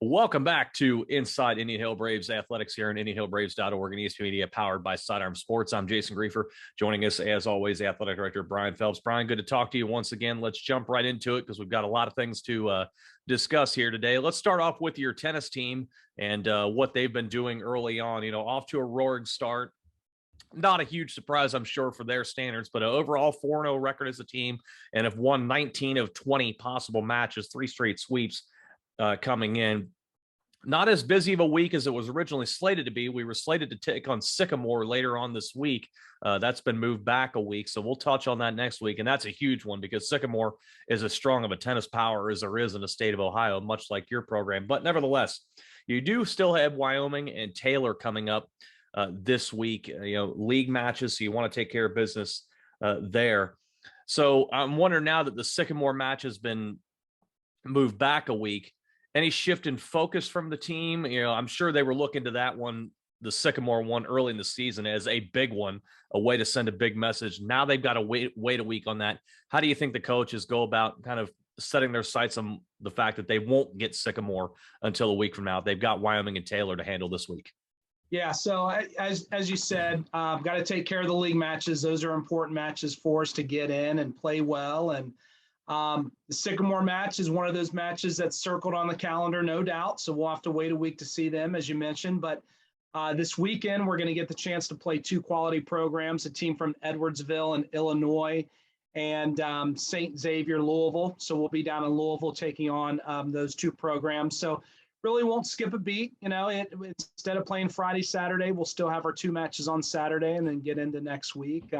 Welcome back to Inside Indian Hill Braves Athletics here on IndianHillBraves.org and ESPN Media, powered by Sidearm Sports. I'm Jason Griefer. Joining us, as always, Athletic Director Brian Phelps. Brian, good to talk to you once again. Let's jump right into it because we've got a lot of things to discuss here today. Let's start off with your tennis team and what they've been doing early on. Off to a roaring start. Not a huge surprise, I'm sure, for their standards, but an overall 4-0 record as a team and have won 19 of 20 possible matches, 3 straight sweeps coming in. Not as busy of a week as it was originally slated to be. We were slated to take on Sycamore later on this week. That's been moved back a week, so we'll touch on that next week, and that's a huge one because Sycamore is as strong of a tennis power as there is in the state of Ohio, much like your program. But nevertheless, you do still have Wyoming and Taylor coming up this week, league matches, so you want to take care of business there. So I'm wondering, now that the Sycamore match has been moved back a week, any shift in focus from the team? I'm sure they were looking to that one, the Sycamore one, early in the season as a big one, a way to send a big message. Now they've got to wait a week on that. How do you think the coaches go about kind of setting their sights on the fact that they won't get Sycamore until a week from now? They've got Wyoming and Taylor to handle this week. Yeah, so as you said, got to take care of the league matches. Those are important matches for us to get in and play well. And the Sycamore match is one of those matches that's circled on the calendar, no doubt. So we'll have to wait a week to see them, as you mentioned. But this weekend, we're going to get the chance to play 2 quality programs, a team from Edwardsville in Illinois and St. Xavier, Louisville. So we'll be down in Louisville taking on those 2 programs. So really won't skip a beat. Instead of playing Friday, Saturday, we'll still have our 2 matches on Saturday and then get into next week.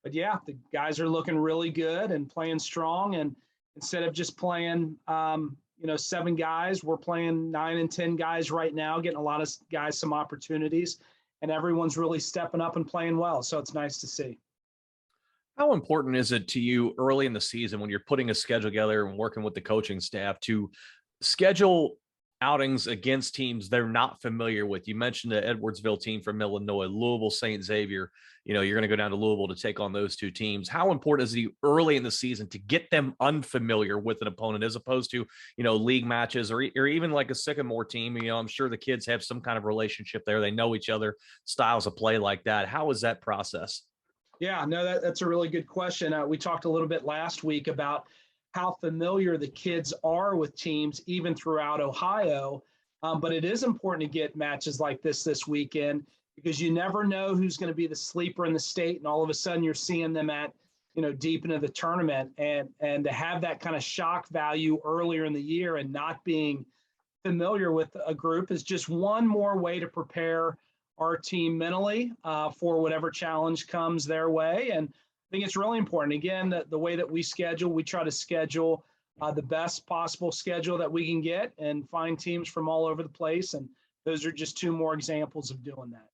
But yeah, the guys are looking really good and playing strong. And instead of just playing, 7 guys, we're playing 9 and 10 guys right now, getting a lot of guys some opportunities, and everyone's really stepping up and playing well. So it's nice to see. How important is it to you early in the season when you're putting a schedule together and working with the coaching staff to schedule outings against teams they're not familiar with? You mentioned the Edwardsville team from Illinois, Louisville, St. Xavier. You're going to go down to Louisville to take on those 2 teams. How important is it early in the season to get them unfamiliar with an opponent as opposed to, league matches or even like a Sycamore team? I'm sure the kids have some kind of relationship there. They know each other, styles of play like that. How is that process? Yeah, no, that's a really good question. We talked a little bit last week about how familiar the kids are with teams, even throughout Ohio. But it is important to get matches like this weekend, because you never know who's going to be the sleeper in the state. And all of a sudden you're seeing them at, deep into the tournament, and to have that kind of shock value earlier in the year and not being familiar with a group is just one more way to prepare our team mentally for whatever challenge comes their way. And I think it's really important. Again, the way that we schedule, we try to schedule the best possible schedule that we can get and find teams from all over the place. And those are just 2 more examples of doing that.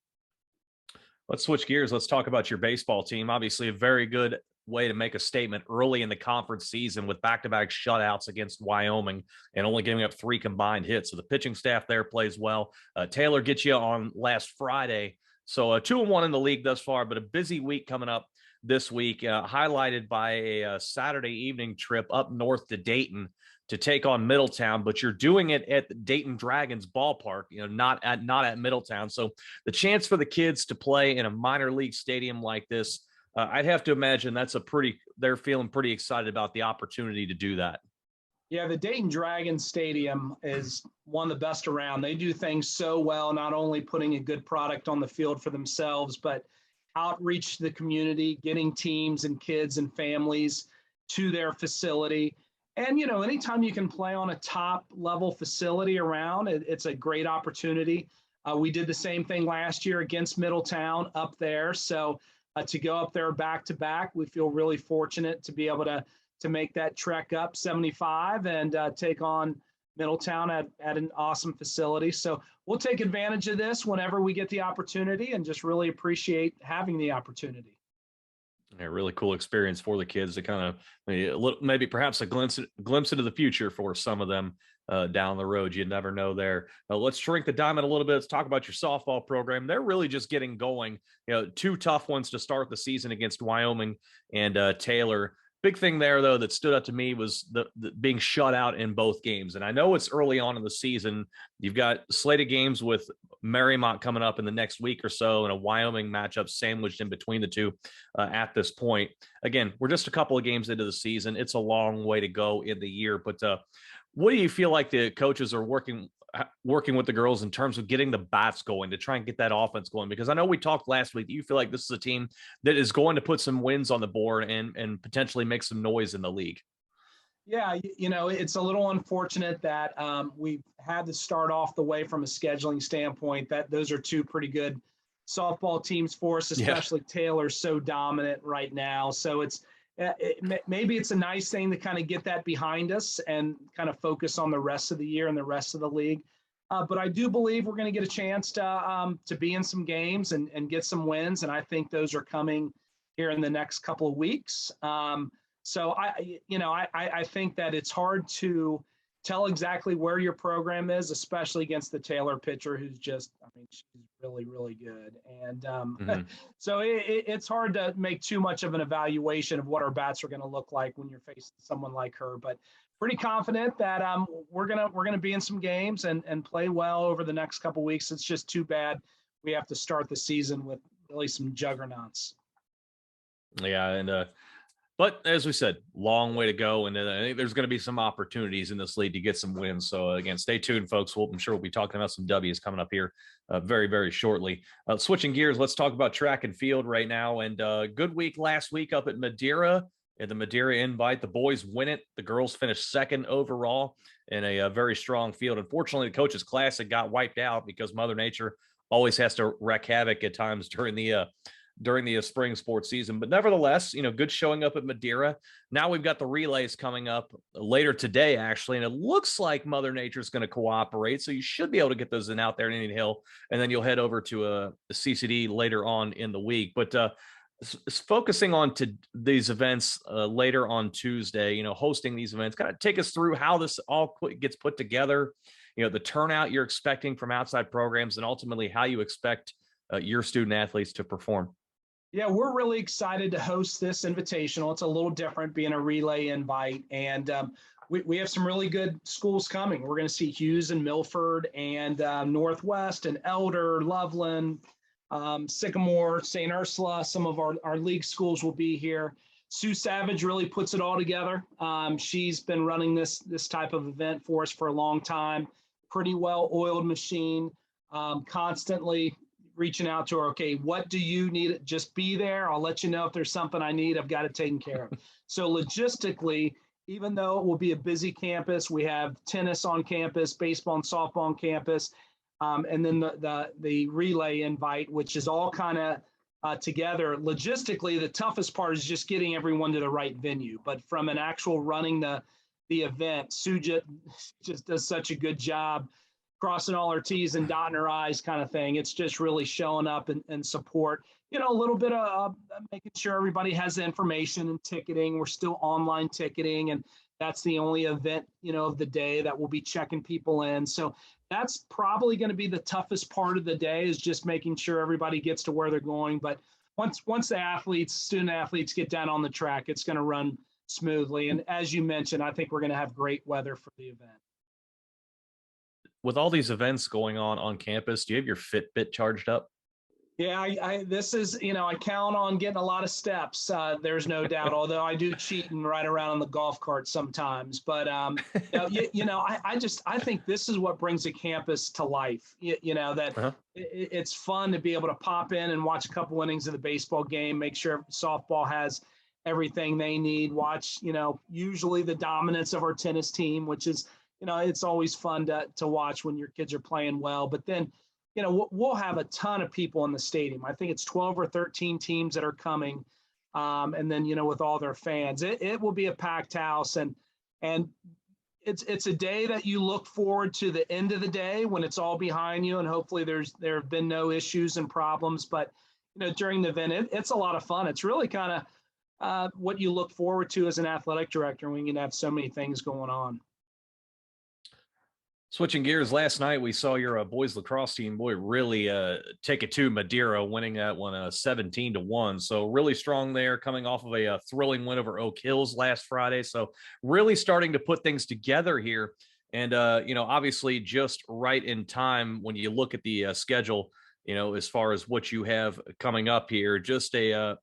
Let's switch gears. Let's talk about your baseball team. Obviously, a very good way to make a statement early in the conference season with back-to-back shutouts against Wyoming and only giving up 3 combined hits. So the pitching staff there plays well. Taylor gets you on last Friday. So 2-1 in the league thus far, but a busy week coming up this week, highlighted by a Saturday evening trip up north to Dayton to take on Middletown, but you're doing it at the Dayton Dragons ballpark, not at Middletown. So the chance for the kids to play in a minor league stadium like this, I'd have to imagine they're feeling pretty excited about the opportunity to do that. Yeah, the Dayton Dragons Stadium is one of the best around. They do things so well, not only putting a good product on the field for themselves, but outreach to the community, getting teams and kids and families to their facility. And, anytime you can play on a top level facility around, it's a great opportunity. We did the same thing last year against Middletown up there. So to go up there back to back, we feel really fortunate to be able to make that trek up 75 and take on Middletown at an awesome facility. So we'll take advantage of this whenever we get the opportunity and just really appreciate having the opportunity. A really cool experience for the kids to kind of maybe perhaps a glimpse into the future for some of them down the road. You never know there. Let's shrink the diamond a little bit. Let's talk about your softball program. They're really just getting going. 2 tough ones to start the season against Wyoming and Taylor. big thing there, though, that stood out to me was the being shut out in both games. And I know it's early on in the season. You've got slated games with Marymount coming up in the next week or so, and a Wyoming matchup sandwiched in between the two at this point. Again, we're just a couple of games into the season. It's a long way to go in the year. But what do you feel like the coaches are working with the girls in terms of getting the bats going to try and get that offense going? Because I know we talked last week, you feel like this is a team that is going to put some wins on the board and potentially make some noise in the league. Yeah, it's a little unfortunate that we've had to start off the way from a scheduling standpoint. That those are two pretty good softball teams for us, especially Taylor's so dominant right now. So maybe it's a nice thing to kind of get that behind us and kind of focus on the rest of the year and the rest of the league. But I do believe we're going to get a chance to be in some games and get some wins, and I think those are coming here in the next couple of weeks. So I think that it's hard to tell exactly where your program is, especially against the Taylor pitcher, who's just, she's really, really good. And so it's hard to make too much of an evaluation of what our bats are going to look like when you're facing someone like her. But pretty confident that we're gonna be in some games and play well over the next couple of weeks. It's just too bad we have to start the season with really some juggernauts. Yeah, and but as we said, long way to go, and I think there's going to be some opportunities in this league to get some wins. So again, stay tuned, folks. I'm sure we'll be talking about some W's coming up here very, very shortly. Switching gears, let's talk about track and field right now. And good week last week up at Madeira. At the Madeira Invite, the boys win it. The girls finished second overall in a very strong field. Unfortunately, the Coaches Classic got wiped out because Mother Nature always has to wreak havoc at times during the spring sports season. But nevertheless, good showing up at Madeira. Now we've got the relays coming up later today, actually, and it looks like Mother Nature is going to cooperate. So you should be able to get those in out there in Indian Hill, and then you'll head over to a CCD later on in the week. But focusing on to these events later on Tuesday, hosting these events, kind of take us through how this all gets put together, the turnout you're expecting from outside programs, and ultimately how you expect your student athletes to perform. Yeah, we're really excited to host this invitational. It's a little different being a relay invite, and we have some really good schools coming. We're going to see Hughes and Milford and Northwest and Elder, Loveland, Sycamore, St. Ursula. Some of our league schools will be here. Sue Savage really puts it all together. She's been running this type of event for us for a long time. Pretty well-oiled machine, constantly reaching out to her. Okay, what do you need? Just be there. I'll let you know if there's something I need. I've got it taken care of. So logistically, even though it will be a busy campus, we have tennis on campus, baseball and softball on campus, and then the relay invite, which is all kind of together. Logistically, the toughest part is just getting everyone to the right venue. But from an actual running the event, Sue just does such a good job crossing all her T's and dotting her I's kind of thing. It's just really showing up and support, a little bit of making sure everybody has the information and ticketing. We're still online ticketing, and that's the only event, of the day that we'll be checking people in. So that's probably going to be the toughest part of the day, is just making sure everybody gets to where they're going. But once the student athletes get down on the track, it's going to run smoothly. And as you mentioned, I think we're going to have great weather for the event. With all these events going on campus, do you have your Fitbit charged up? Yeah, this is, I count on getting a lot of steps. There's no doubt, although I do cheat and ride around on the golf cart sometimes. But, I think this is what brings a campus to life. It's fun to be able to pop in and watch a couple innings of the baseball game, make sure softball has everything they need, watch, usually the dominance of our tennis team, which is, it's always fun to watch when your kids are playing well. But then, we'll have a ton of people in the stadium. I think it's 12 or 13 teams that are coming. And then, with all their fans, it will be a packed house. And it's a day that you look forward to the end of the day when it's all behind you. And hopefully there have been no issues and problems. But, during the event, it's a lot of fun. It's really kind of what you look forward to as an athletic director when you have so many things going on. Switching gears, last night we saw your boys lacrosse team, boy, really take it to Madeira, winning that one 17-1. So really strong there, coming off of a thrilling win over Oak Hills last Friday. So really starting to put things together here, and obviously just right in time when you look at the schedule. As far as what you have coming up here, just a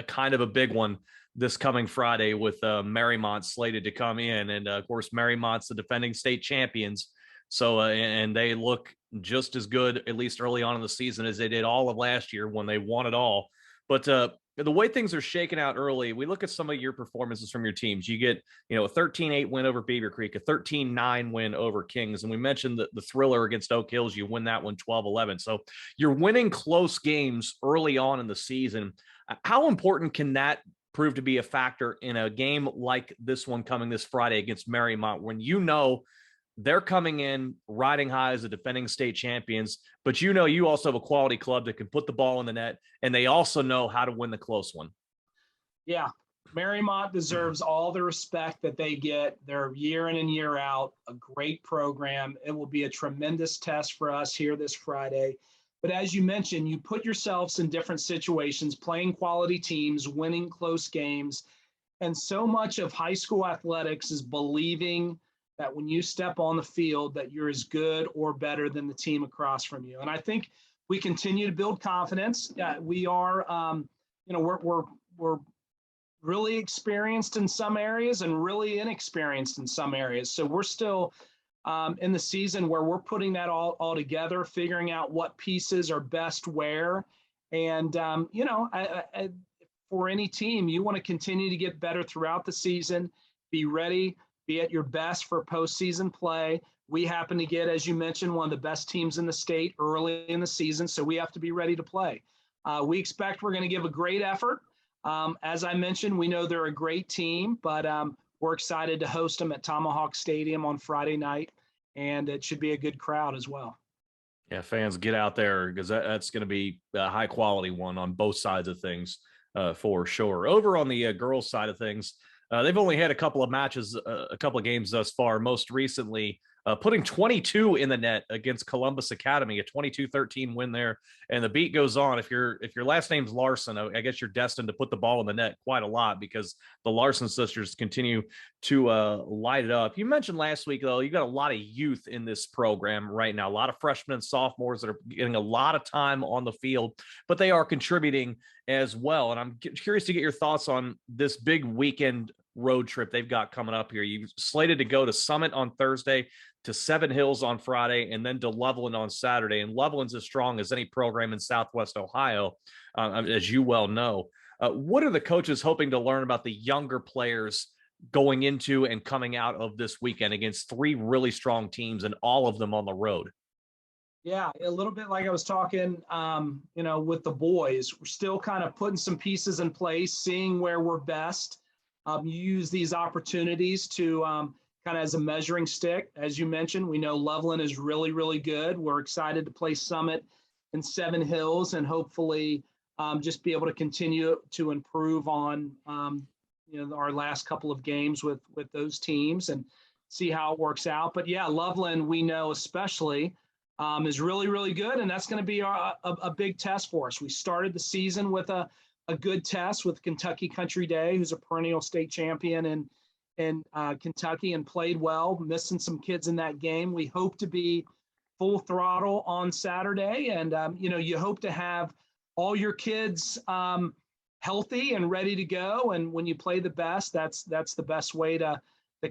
kind of a big one this coming Friday with Marymount slated to come in. And of course, Marymont's the defending state champions. So, and they look just as good, at least early on in the season, as they did all of last year when they won it all. But the way things are shaking out early, we look at some of your performances from your teams. You get, a 13-8 win over Beaver Creek, a 13-9 win over Kings. And we mentioned the thriller against Oak Hills. You win that one 12-11. So you're winning close games early on in the season. How important can that prove to be a factor in a game like this one coming this Friday against Marymount, when they're coming in riding high as the defending state champions, but you also have a quality club that can put the ball in the net, and they also know how to win the close one? Yeah, Marymount deserves all the respect that they get. They're year in and year out, a great program. It will be a tremendous test for us here this Friday. But as you mentioned, you put yourselves in different situations, playing quality teams, winning close games. And so much of high school athletics is believing that when you step on the field that you're as good or better than the team across from you. And I think we continue to build confidence. We are, we're really experienced in some areas and really inexperienced in some areas. So we're still in the season where we're putting that all together, figuring out what pieces are best where. And, for any team, you want to continue to get better throughout the season, be ready, be at your best for postseason play. We happen to get, as you mentioned, one of the best teams in the state early in the season, so we have to be ready to play. We expect we're going to give a great effort. As I mentioned, we know they're a great team, but we're excited to host them at Tomahawk Stadium on Friday night, and it should be a good crowd as well. Yeah, fans, get out there, because that's going to be a high quality one on both sides of things, for sure. Over on the girls side of things, they've only had a couple of matches, a couple of games thus far, most recently putting 22 in the net against Columbus Academy, a 22-13 win there. And the beat goes on. If your last name's Larson, I guess you're destined to put the ball in the net quite a lot, because the Larson sisters continue to light it up. You mentioned last week, though, you got a lot of youth in this program right now, a lot of freshmen and sophomores that are getting a lot of time on the field, but they are contributing as well. And I'm curious to get your thoughts on this big weekend road trip they've got coming up here. You slated to go to Summit on Thursday, to Seven Hills on Friday, and then to Loveland on Saturday. And Loveland's as strong as any program in Southwest Ohio, as you well know. What are the coaches hoping to learn about the younger players going into and coming out of this weekend against three really strong teams, and all of them on the road? Yeah, a little bit like I was talking, with the boys. We're still kind of putting some pieces in place, seeing where we're best. You use these opportunities to kind of as a measuring stick. As you mentioned, we know Loveland is really, really good. We're excited to play Summit and Seven Hills, and hopefully just be able to continue to improve on our last couple of games with those teams and see how it works out. But yeah, Loveland, we know especially is really, really good, and that's going to be a big test for us. We started the season with a good test with Kentucky Country Day, who's a perennial state champion in Kentucky, and played well, missing some kids in that game. We hope to be full throttle on Saturday, and you hope to have all your kids healthy and ready to go. And when you play the best, that's the best way to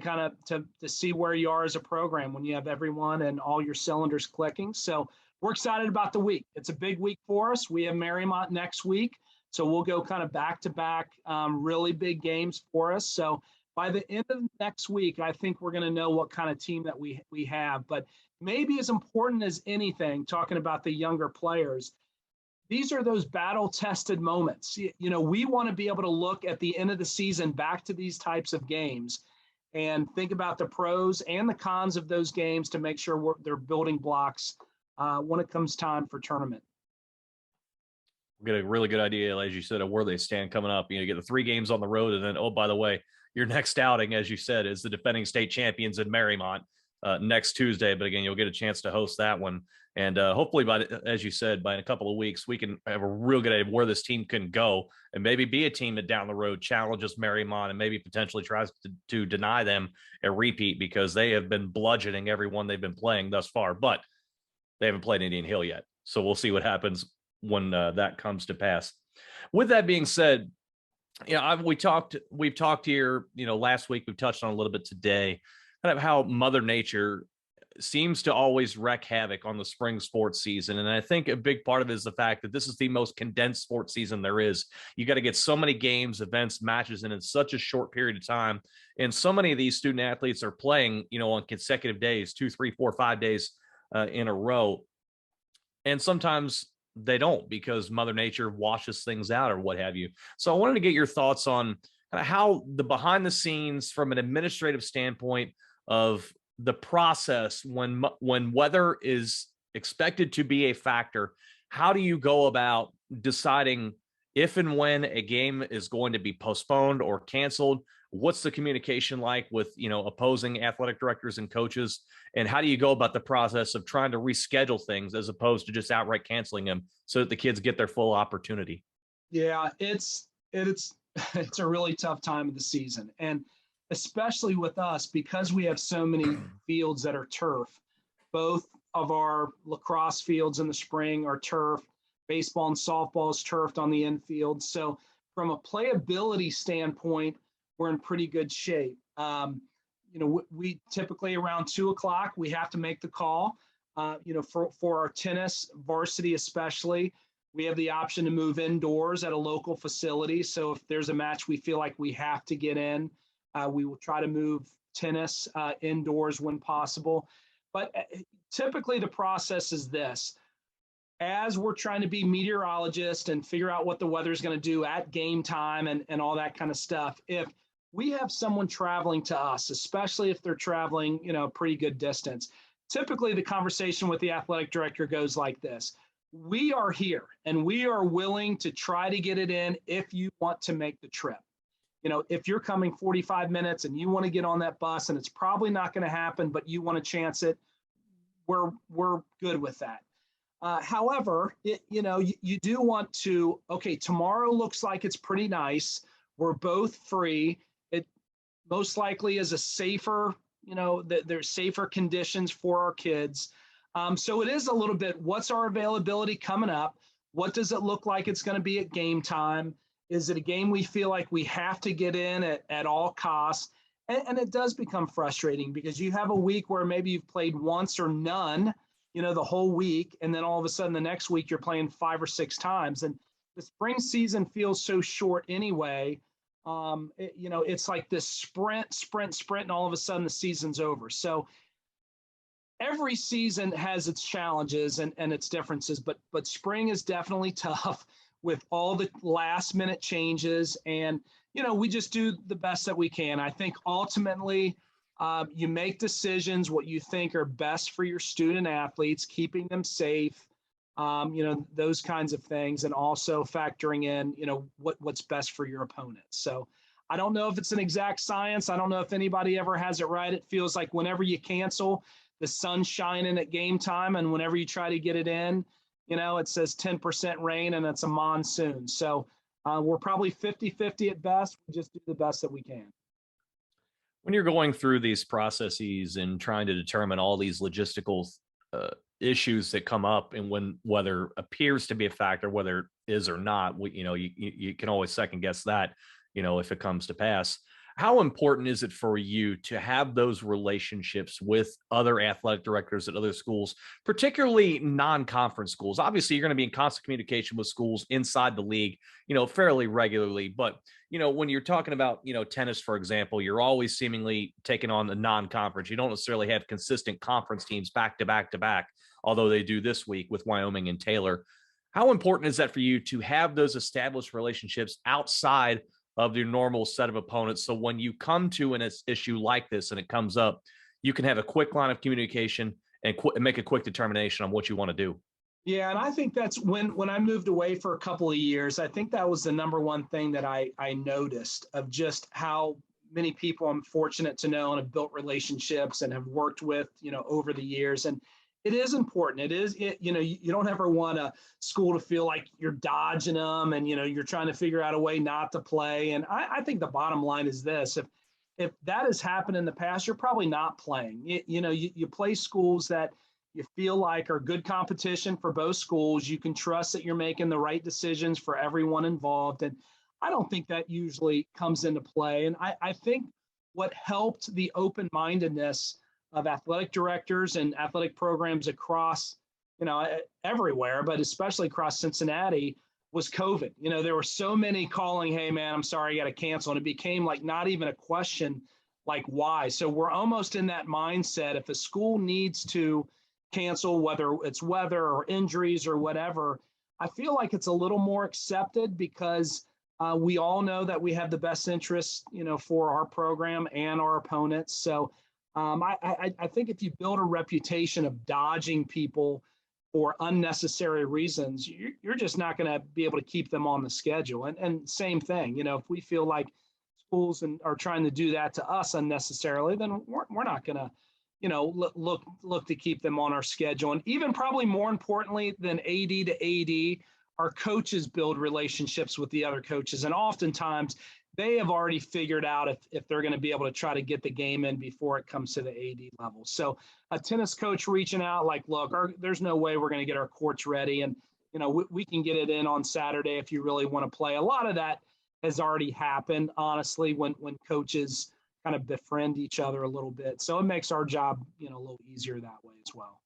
kind of to see where you are as a program, when you have everyone and all your cylinders clicking. So we're excited about the week. It's a big week for us. We have Marymount next week, so we'll go kind of back to back, really big games for us. So by the end of next week, I think we're going to know what kind of team that we have. But maybe as important as anything, talking about the younger players, these are those battle-tested moments. We want to be able to look at the end of the season back to these types of games and think about the pros and the cons of those games to make sure they're building blocks when it comes time for tournament. We'll get a really good idea, as you said, of where they stand coming up. You get the 3 games on the road, and then, oh, by the way, your next outing, as you said, is the defending state champions in Marymount. next Tuesday. But again, you'll get a chance to host that one. And hopefully, as you said, by in a couple of weeks, we can have a real good idea of where this team can go and maybe be a team that down the road challenges Marymount and maybe potentially tries to deny them a repeat, because they have been bludgeoning everyone they've been playing thus far. But they haven't played Indian Hill yet. So we'll see what happens when that comes to pass. With that being said, we've talked here, last week, we've touched on a little bit today, kind of how Mother Nature seems to always wreak havoc on the spring sports season. And I think a big part of it is the fact that this is the most condensed sports season there is. You got to get so many games, events, matches in such a short period of time. And so many of these student athletes are playing, on consecutive days, 2, 3, 4, 5 days in a row. And sometimes they don't, because Mother Nature washes things out or what have you. So I wanted to get your thoughts on how the behind the scenes from an administrative standpoint of the process when weather is expected to be a factor. How do you go about deciding if and when a game is going to be postponed or canceled? What's the communication like with, opposing athletic directors and coaches? And how do you go about the process of trying to reschedule things as opposed to just outright canceling them so that the kids get their full opportunity? Yeah, it's a really tough time of the season. And especially with us, because we have so many fields that are turf. Both of our lacrosse fields in the spring are turf. Baseball and softball is turfed on the infield. So from a playability standpoint, we're in pretty good shape. We typically around 2:00, we have to make the call. For our tennis varsity especially, we have the option to move indoors at a local facility. So if there's a match we feel like we have to get in, we will try to move tennis indoors when possible. But typically the process is this. As we're trying to be meteorologists and figure out what the weather is going to do at game time and all that kind of stuff, if we have someone traveling to us, especially if they're traveling, a pretty good distance, typically the conversation with the athletic director goes like this. We are here and we are willing to try to get it in if you want to make the trip. If you're coming 45 minutes and you want to get on that bus and it's probably not going to happen, but you want to chance it, we're good with that. However, you do want to, okay, tomorrow looks like it's pretty nice. We're both free. It most likely is a safer, there's safer conditions for our kids. So it is a little bit, what's our availability coming up? What does it look like it's going to be at game time? Is it a game we feel like we have to get in at all costs? And it does become frustrating because you have a week where maybe you've played once or none, the whole week. And then all of a sudden the next week you're playing 5 or 6 times. And the spring season feels so short anyway. It's like this sprint, and all of a sudden the season's over. So every season has its challenges and its differences, but spring is definitely tough with all the last minute changes. And, we just do the best that we can. I think ultimately you make decisions, what you think are best for your student athletes, keeping them safe, those kinds of things, and also factoring in, what's best for your opponent. So I don't know if it's an exact science. I don't know if anybody ever has it right. It feels like whenever you cancel, the sun's shining at game time, and whenever you try to get it in, it says 10% rain and it's a monsoon. So we're probably 50-50 at best. We just do the best that we can. When you're going through these processes and trying to determine all these logistical issues that come up, and when weather appears to be a factor, whether it is or not, you can always second guess that, if it comes to pass. How important is it for you to have those relationships with other athletic directors at other schools, particularly non-conference schools? Obviously, you're going to be in constant communication with schools inside the league, fairly regularly. But, when you're talking about, tennis, for example, you're always seemingly taking on the non-conference. You don't necessarily have consistent conference teams back to back to back, although they do this week with Wyoming and Taylor. How important is that for you to have those established relationships outside of your normal set of opponents, so when you come to an issue like this and it comes up, you can have a quick line of communication and make a quick determination on what you want to do? Yeah, and I think that's when I moved away for a couple of years, I think that was the number one thing that I noticed of just how many people I'm fortunate to know and have built relationships and have worked with, over the years. And it is important. You don't ever want a school to feel like you're dodging them and, you're trying to figure out a way not to play. And I think the bottom line is this: if that has happened in the past, you're probably not playing. You play schools that you feel like are good competition for both schools. You can trust that you're making the right decisions for everyone involved. And I don't think that usually comes into play. And I think what helped the open-mindedness of athletic directors and athletic programs across, everywhere, but especially across Cincinnati, was COVID. There were so many calling, "Hey man, I'm sorry, I got to cancel." And it became like not even a question like why. So we're almost in that mindset. If a school needs to cancel, whether it's weather or injuries or whatever, I feel like it's a little more accepted because we all know that we have the best interests, for our program and our opponents. So I think if you build a reputation of dodging people for unnecessary reasons, you're just not going to be able to keep them on the schedule. And same thing, if we feel like schools are trying to do that to us unnecessarily, then we're not going to, look to keep them on our schedule. And even probably more importantly than AD to AD, our coaches build relationships with the other coaches. And oftentimes they have already figured out if they're going to be able to try to get the game in before it comes to the AD level. So a tennis coach reaching out like, "Look, there's no way we're going to get our courts ready. And, we can get it in on Saturday if you really want to play." A lot of that has already happened, honestly, when coaches kind of befriend each other a little bit. So it makes our job, a little easier that way as well.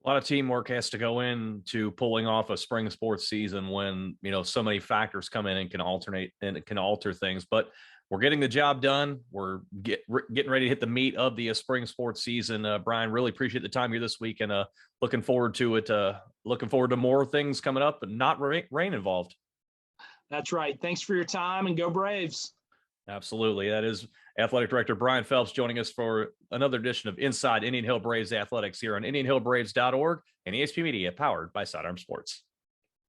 A lot of teamwork has to go into pulling off a spring sports season when, so many factors come in and can alternate and it can alter things. But we're getting the job done. We're getting ready to hit the meat of the spring sports season. Brian, really appreciate the time here this week, and looking forward to it. Looking forward to more things coming up, but not rain involved. That's right. Thanks for your time, and go Braves. Absolutely. That is Athletic Director Brian Phelps joining us for another edition of Inside Indian Hill Braves Athletics here on IndianHillBraves.org and ESP Media, powered by Sidearm Sports.